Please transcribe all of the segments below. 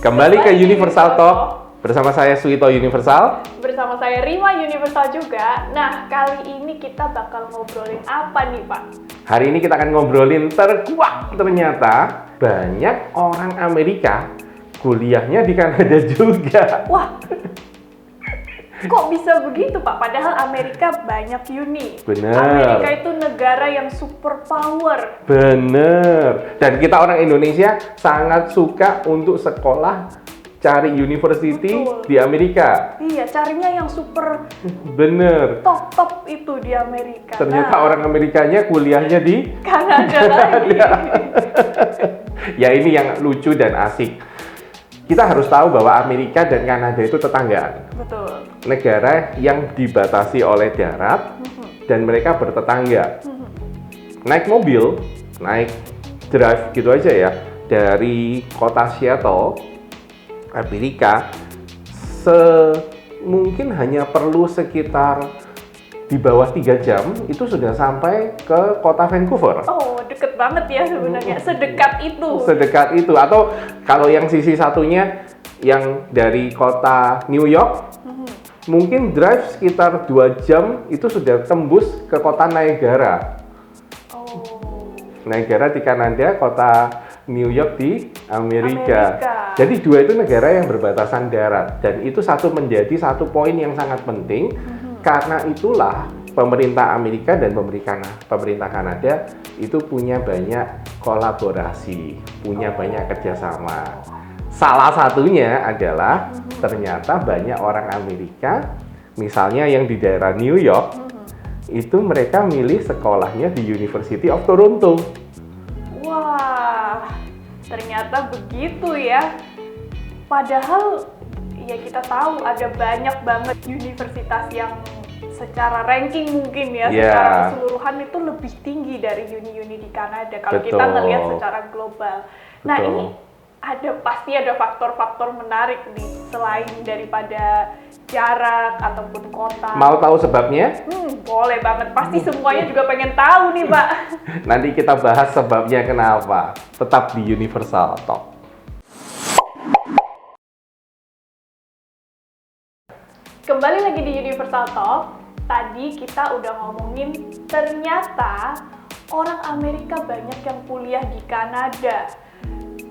Kembali ke Universal Talk bersama saya Suito Universal. Bersama saya Rima Universal juga. Nah, kali ini kita bakal ngobrolin apa nih, Pak? Hari ini kita akan ngobrolin terkuak. Ternyata banyak orang Amerika kuliahnya di Kanada juga. Wah, kok bisa begitu, Pak? Padahal Amerika banyak uni. Bener. Amerika itu negara yang super power. Bener. Dan kita orang Indonesia sangat suka untuk sekolah cari university Betul. di Amerika. Iya, carinya yang super Bener. top itu di Amerika. Ternyata orang Amerikanya kuliahnya di Kanada lagi. Ya ini yang lucu dan asik. Kita harus tahu bahwa Amerika dan Kanada itu tetanggaan. Betul. Negara yang dibatasi oleh darat dan mereka bertetangga. Naik mobil, naik drive gitu aja ya, dari kota Seattle, Amerika, mungkin hanya perlu sekitar di bawah 3 jam itu sudah sampai ke kota Vancouver. Oh, deket banget ya sebenarnya. Sedekat itu. Sedekat itu. Atau kalau yang sisi satunya yang dari kota New York, mungkin drive sekitar 2 jam itu sudah tembus ke kota Niagara. Oh. Niagara di Kanada, kota New York di Amerika. Amerika. Jadi dua itu negara yang berbatasan darat. Dan itu menjadi satu poin yang sangat penting. Karena itulah pemerintah Amerika dan pemerintah Kanada itu punya banyak kolaborasi, punya banyak kerjasama. Salah satunya adalah ternyata banyak orang Amerika, misalnya yang di daerah New York, itu mereka milih sekolahnya di University of Toronto. Wah, ternyata begitu ya. Padahal ya kita tahu ada banyak banget universitas yang secara ranking mungkin ya, secara keseluruhan itu lebih tinggi dari uni-uni di Kanada kalau kita ngelihat secara global. Nah, ini pasti ada faktor-faktor menarik nih selain daripada jarak ataupun kota. Mau tahu sebabnya? Boleh banget. Pasti semuanya juga pengen tahu nih, Pak. Nanti kita bahas sebabnya kenapa. Tetap di Universal Talk. Kembali lagi di Universal Talk. Tadi kita udah ngomongin ternyata orang Amerika banyak yang kuliah di Kanada.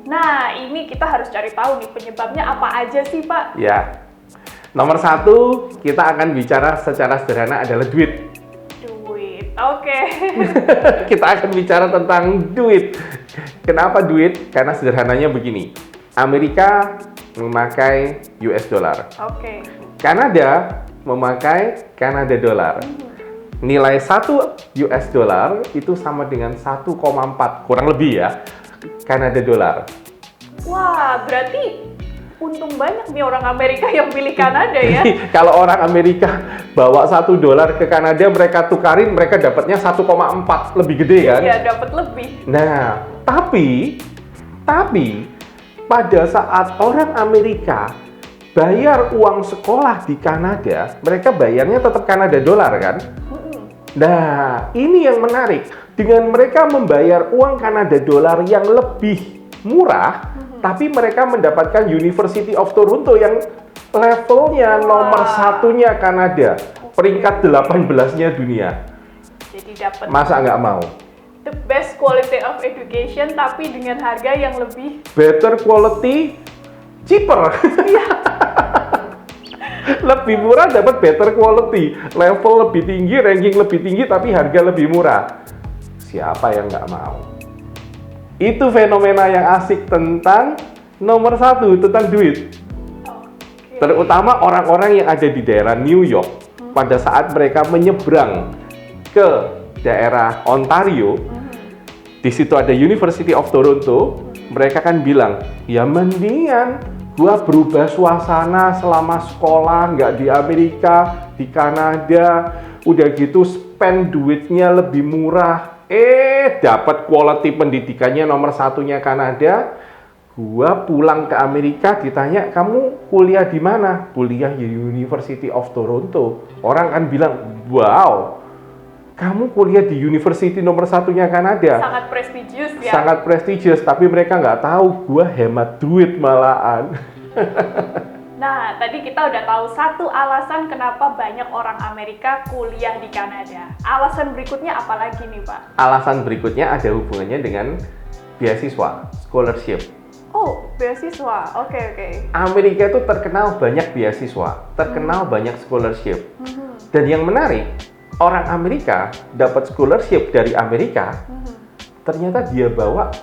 Nah, ini kita harus cari tahu nih penyebabnya apa aja sih, Pak? Ya. Nomor 1, kita akan bicara secara sederhana adalah duit. Duit, oke. Kita akan bicara tentang duit. Kenapa duit? Karena sederhananya begini. Amerika memakai US dollar. Oke. Kanada memakai Kanada dollar. Nilai 1 US dollar itu sama dengan 1,4 kurang lebih ya Kanada dollar. Wah, berarti untung banyak nih orang Amerika yang pilih Kanada ya. Kalau orang Amerika bawa 1 dolar ke Kanada, mereka tukarin, mereka dapatnya 1,4, lebih gede kan? Iya, dapat lebih. Nah, tapi pada saat orang Amerika bayar uang sekolah di Kanada, mereka bayarnya tetap Kanada dolar kan? Nah, ini yang menarik. Dengan mereka membayar uang Kanada dolar yang lebih murah, tapi mereka mendapatkan University of Toronto yang levelnya nomor 1-nya Kanada, peringkat 18-nya dunia. Jadi dapat Masa nggak mau? the best quality of education, tapi dengan harga yang lebih Better quality, cheaper. Lebih murah dapat better quality, level lebih tinggi, ranking lebih tinggi, tapi harga lebih murah. Siapa yang nggak mau? Itu fenomena yang asik tentang nomor 1, tentang duit. Terutama orang-orang yang ada di daerah New York, pada saat mereka menyeberang ke daerah Ontario, di situ ada University of Toronto, mereka kan bilang, ya mendingan gua berubah suasana selama sekolah, nggak di Amerika, di Kanada, udah gitu spend duitnya lebih murah, dapat quality pendidikannya nomor 1-nya Kanada. Gua pulang ke Amerika ditanya, kamu kuliah di mana? Kuliah di University of Toronto. Orang kan bilang, wow, kamu kuliah di university nomor satunya Kanada. Sangat prestigious ya. Sangat prestigious, tapi mereka nggak tahu gue hemat duit malahan. Nah, tadi kita udah tahu satu alasan kenapa banyak orang Amerika kuliah di Kanada. Alasan berikutnya apa lagi nih, Pak? Alasan berikutnya ada hubungannya dengan beasiswa, scholarship. Oh, beasiswa. Oke. Amerika itu terkenal banyak beasiswa, terkenal banyak scholarship. Dan yang menarik, orang Amerika dapat scholarship dari Amerika, ternyata dia bawa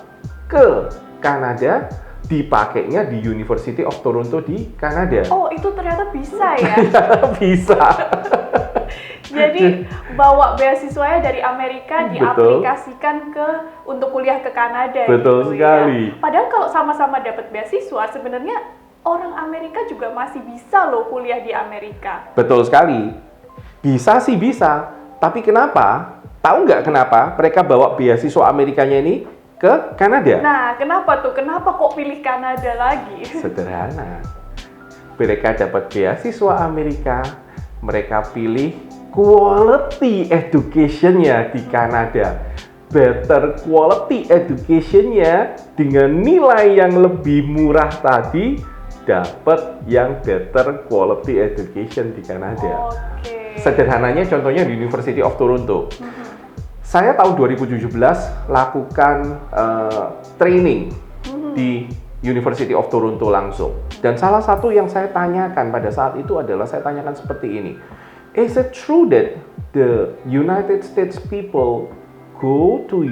ke Kanada, dipakainya di University of Toronto di Kanada. Oh, itu ternyata bisa ya? Bisa. Jadi bawa beasiswanya dari Amerika diaplikasikan untuk kuliah ke Kanada. Betul gitu, sekali. Ya. Padahal kalau sama-sama dapat beasiswa, sebenarnya orang Amerika juga masih bisa loh kuliah di Amerika. Betul sekali. Bisa sih bisa. Tapi kenapa? Tahu nggak kenapa mereka bawa beasiswa Amerikanya ini ke Kanada? Nah, kenapa tuh? Kenapa kok pilih Kanada lagi? Sederhana. Mereka dapat beasiswa Amerika, mereka pilih quality education-nya di Kanada. Better quality education-nya dengan nilai yang lebih murah tadi, dapat yang better quality education di Kanada. Sederhananya contohnya di University of Toronto. Saya tahun 2017 lakukan training di University of Toronto langsung. Dan salah satu yang saya tanyakan pada saat itu adalah saya tanyakan seperti ini. Is it true that the United States people go to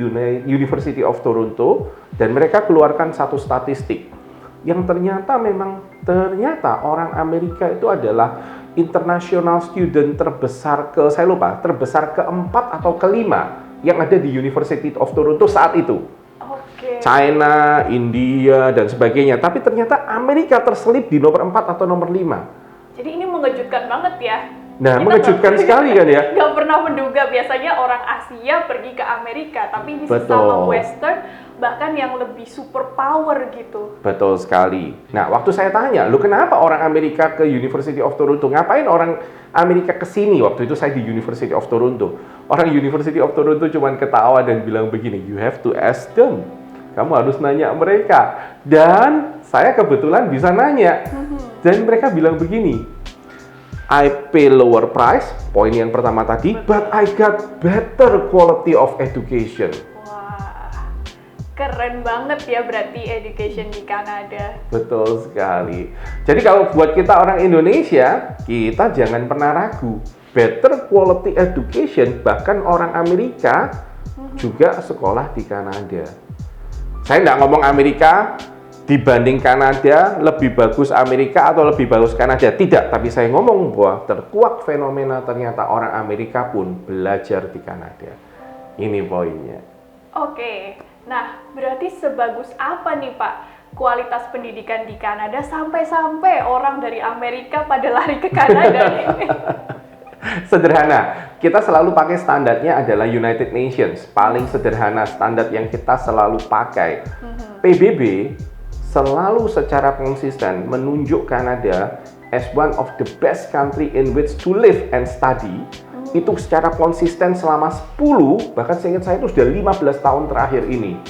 University of Toronto dan mereka keluarkan satu statistik yang ternyata orang Amerika itu adalah international student terbesar terbesar keempat atau kelima yang ada di University of Toronto saat itu. China, India, dan sebagainya. Tapi ternyata Amerika terselip di nomor 4 atau nomor 5. Jadi ini mengejutkan banget ya. Nah, mengejutkan sekali kan ya? Gak pernah menduga, biasanya orang Asia pergi ke Amerika, tapi ini sesama Western, bahkan yang lebih super power gitu. Betul sekali. Nah, waktu saya tanya, lu kenapa orang Amerika ke University of Toronto? Ngapain orang Amerika ke sini? Waktu itu saya di University of Toronto. Orang University of Toronto cuma ketawa dan bilang begini, you have to ask them. Kamu harus nanya mereka. Dan saya kebetulan bisa nanya. Dan mereka bilang begini, I pay lower price, poin yang pertama tadi, but I got better quality of education. Wah, keren banget ya berarti education di Kanada. Betul sekali. Jadi kalau buat kita orang Indonesia, kita jangan pernah ragu. Better quality education, bahkan orang Amerika juga sekolah di Kanada. Saya nggak ngomong Amerika dibanding Kanada lebih bagus Amerika atau lebih bagus Kanada, tidak. Tapi saya ngomong bahwa terkuak fenomena ternyata orang Amerika pun belajar di Kanada. Ini poinnya. Oke, nah berarti sebagus apa nih Pak kualitas pendidikan di Kanada sampai-sampai orang dari Amerika pada lari ke Kanada nih? Sederhana, kita selalu pakai standarnya adalah United Nations. Paling sederhana standar yang kita selalu pakai. PBB selalu secara konsisten menunjuk Kanada as one of the best country in which to live and study. Itu secara konsisten selama 10, bahkan seingat saya itu sudah 15 tahun terakhir ini.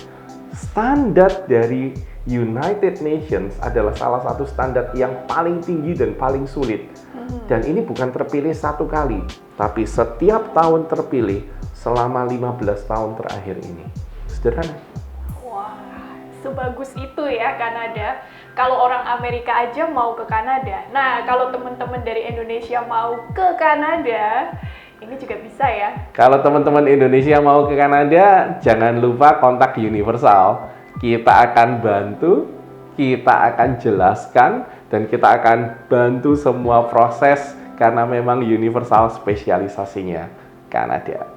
Standar dari United Nations adalah salah satu standar yang paling tinggi dan paling sulit. Dan ini bukan terpilih satu kali, tapi setiap tahun terpilih selama 15 tahun terakhir ini. Sederhana. Wah, sebagus itu ya Kanada. Kalau orang Amerika aja mau ke Kanada. Nah, kalau teman-teman dari Indonesia mau ke Kanada, ini juga bisa ya. Kalau teman-teman Indonesia mau ke Kanada, jangan lupa kontak Universal. Kita akan bantu, kita akan jelaskan, dan kita akan bantu semua proses karena memang Universal spesialisasinya Kanada.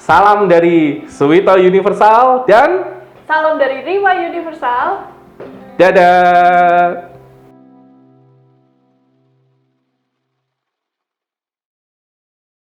Salam dari Suwito Universal dan salam dari Rima Universal. dadah!